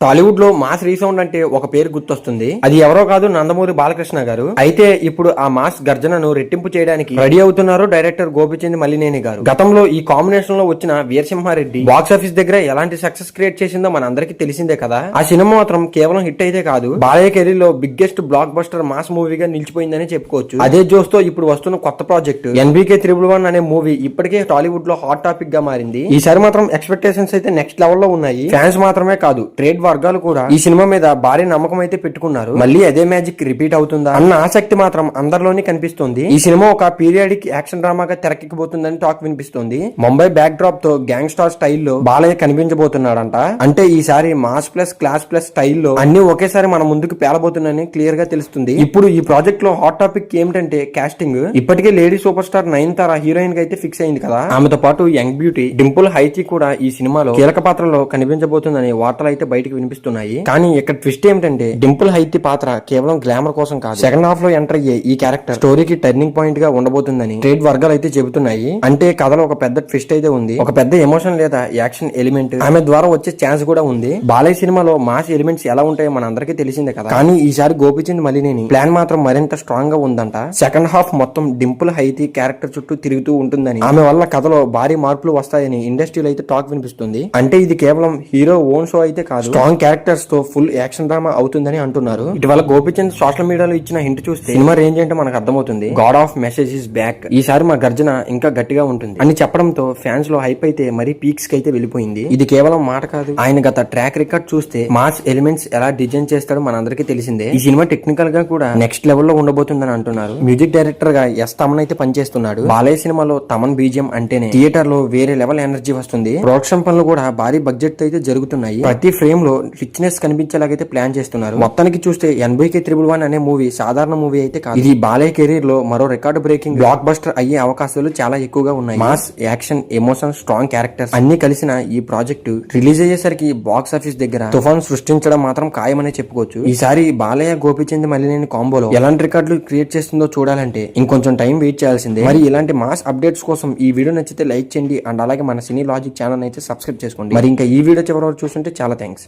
టాలీవుడ్ లో mass resound అంటే ఒక పేరు గుర్తొస్తుంది. అది ఎవరో కాదు, నందమూరి బాలకృష్ణ గారు. అయితే ఇప్పుడు ఆ మాస్ గర్జనను రెట్టింపు చేయడానికి రెడీ అవుతున్నారు డైరెక్టర్ గోపిచంద్ మలినేని గారు. గతంలో ఈ కాంబినేషన్ లో వచ్చిన వీరసింహారెడ్డి బాక్స్ ఆఫీస్ దగ్గర ఎలాంటి సక్సెస్ క్రియేట్ చేసిందో మన అందరికి తెలిసిందే కదా. ఆ సినిమా మాత్రం కేవలం హిట్ అయితే కాదు, బాలయ్య కెరీర్ లో బిగ్గెస్ట్ బ్లాక్ బస్టర్ మాస్ మూవీగా నిలిచిపోయిందని చెప్పుకోవచ్చు. అదే జోస్ తో ఇప్పుడు వస్తున్న కొత్త ప్రాజెక్ట్ NBK 111 అనే మూవీ ఇప్పటికే టాలీవుడ్ లో హాట్ టాపిక్ గా మారింది. ఈసారి మాత్రం ఎక్స్పెక్టేషన్స్ అయితే నెక్స్ట్ లెవెల్ లో ఉన్నాయి. ఫ్యాన్స్ మాత్రమే కాదు, ట్రేడ్ వర్గాలు కూడా ఈ సినిమా మీద భారీ నమ్మకం అయితే పెట్టుకున్నారు. మళ్ళీ అదే మ్యాజిక్ రిపీట్ అవుతుందా అన్న ఆసక్తి మాత్రం అందరిలోనే కనిపిస్తుంది. ఈ సినిమా ఒక పీరియాడిక్ యాక్షన్ డ్రామాగా తెరకెక్కబోతుందని టాక్ వినిపిస్తుంది. ముంబై బ్యాక్ డ్రాప్ తో గ్యాంగ్ స్టార్ స్టైల్లో బాలయ్య కనిపించబోతున్నాడంట. అంటే ఈసారి మాస్ ప్లస్ క్లాస్ ప్లస్ స్టైల్లో అన్ని ఒకేసారి మన ముందుకు పేలబోతున్నాయని క్లియర్ గా తెలుస్తుంది. ఇప్పుడు ఈ ప్రాజెక్ట్ లో హాట్ టాపిక్ ఏమిటంటే కాస్టింగ్. ఇప్పటికే lady super star Nayanthara heroine గా అయితే ఫిక్స్ అయింది కదా. ఆమెతో పాటు యంగ్ బ్యూటీ డింపుల్ హైచి కూడా ఈ సినిమాలో కీలక పాత్రలో కనిపించబోతుందని వార్తలు అయితే బయటకు వినిపిస్తున్నాయి. కానీ ఇక్కడ ట్విస్ట్ ఏమిటంటే డింపుల్ హైతి పాత్ర కేవలం గ్లామర్ కోసం కాదు, సెకండ్ హాఫ్ లో ఎంటర్ అయ్యే ఈ క్యారెక్టర్ స్టోరీకి టర్నింగ్ పాయింట్ గా ఉండబోతుందని ట్రేడ్ వర్గాలు అయితే చెబుతున్నాయి. అంటే కథలో ఒక పెద్ద ట్విస్ట్ అయితే ఉంది, ఒక పెద్ద ఎమోషన్ లేదా యాక్షన్ ఎలిమెంట్ ఆమె ద్వారా వచ్చే ఛాన్స్ కూడా ఉంది. బాలయ్య సినిమాలో మాస్ ఎలిమెంట్స్ ఎలా ఉంటాయో మన అందరికీ తెలిసిందే కదా. కానీ ఈసారి గోపిచంద్ మలినేని ప్లాన్ మాత్రం మరింత స్ట్రాంగ్ గా ఉందంట. సెకండ్ హాఫ్ మొత్తం డింపుల్ హైతి క్యారెక్టర్ చుట్టూ తిరుగుతూ ఉంటుందని, ఆమె వల్ల కథలో భారీ మార్పులు వస్తాయని ఇండస్ట్రీలో అయితే టాక్ వినిపిస్తుంది. అంటే ఇది కేవలం హీరో ఓన్ షో అయితే కాదు, స్ట్రాంగ్ క్యారెక్టర్స్ తో ఫుల్ యాక్షన్ డ్రామా అవుతుందని అంటున్నారు. ఇటీవల గోపిచంద్ సోషల్ మీడియాలో ఇచ్చిన హింట్ చూస్తే సినిమా రేంజ్ ఏంటో మనకు అర్థమవుతుంది. God of message is back, ఈసారి మా గర్జన ఇంకా గట్టిగా ఉంటుంది అని చెప్పడంతో ఫ్యాన్స్ లో హైప్ అయితే మరీ పీక్స్ కి అయితే వెళ్ళిపోయింది. ఇది కేవలం మాట కాదు, ఆయన గత ట్రాక్ రికార్డ్ చూస్తే మాస్ ఎలిమెంట్స్ ఎలా డిజైన్ చేస్తాడో మనందరికీ తెలిసిందే. ఈ సినిమా టెక్నికల్ గా కూడా నెక్స్ట్ లెవెల్ లో ఉండబోతుందని అంటున్నారు. మ్యూజిక్ డైరెక్టర్ గా తమన్ అయితే పనిచేస్తున్నాడు. బాలయ్య సినిమాలో తమన్ బీజియం అంటేనే థియేటర్ లో వేరే లెవెల్ ఎనర్జీ వస్తుంది. ప్రొడక్షన్ పనులు కూడా భారీ బడ్జెట్ అయితే జరుగుతున్నాయి. ప్రతి ఫ్రేమ్ లో రిచ్నెస్ కనిపించేలాగైతే ప్లాన్ చేస్తున్నారు. మొత్తానికి చూస్తే NBK 111 అనే మూవీ సాధారణ మూవీ అయితే కాదు, ఇది బాలయ్య కెరీర్ లో మరో రికార్డు బ్రేకింగ్ బ్లాక్ బస్టర్ అయ్యే అవకాశాలు చాలా ఎక్కువగా ఉన్నాయి. Mass, action, emotion, strong characters అన్ని కలిసిన ఈ ప్రాజెక్టు రిలీజ్ అయ్యేసరికి బాక్స్ ఆఫీస్ దగ్గర తుఫాన్ సృష్టించడం మాత్రం ఖాయమనే చెప్పుకోవచ్చు. ఈసారి బాలయ్య గోపిచంద్ మలినేని కాంబోలో ఎలాంటి రికార్డులు క్రియేట్ చేస్తుందో చూడాలంటే ఇంకొంచెం టైం వెయిట్ చేయాల్సిందే. మరి ఇలాంటి మాస్ అప్డేట్స్ కోసం ఈ వీడియో నచ్చితే లైక్ చేయండి అండ్ అలాగే మన సినీ లాజిక్ ఛానల్ అయితే సబ్స్క్రైబ్ చేసుకోండి. మరి ఇంకా ఈ వీడియో చివరి వరకు చూస్తుంటే చాలా థ్యాంక్స్.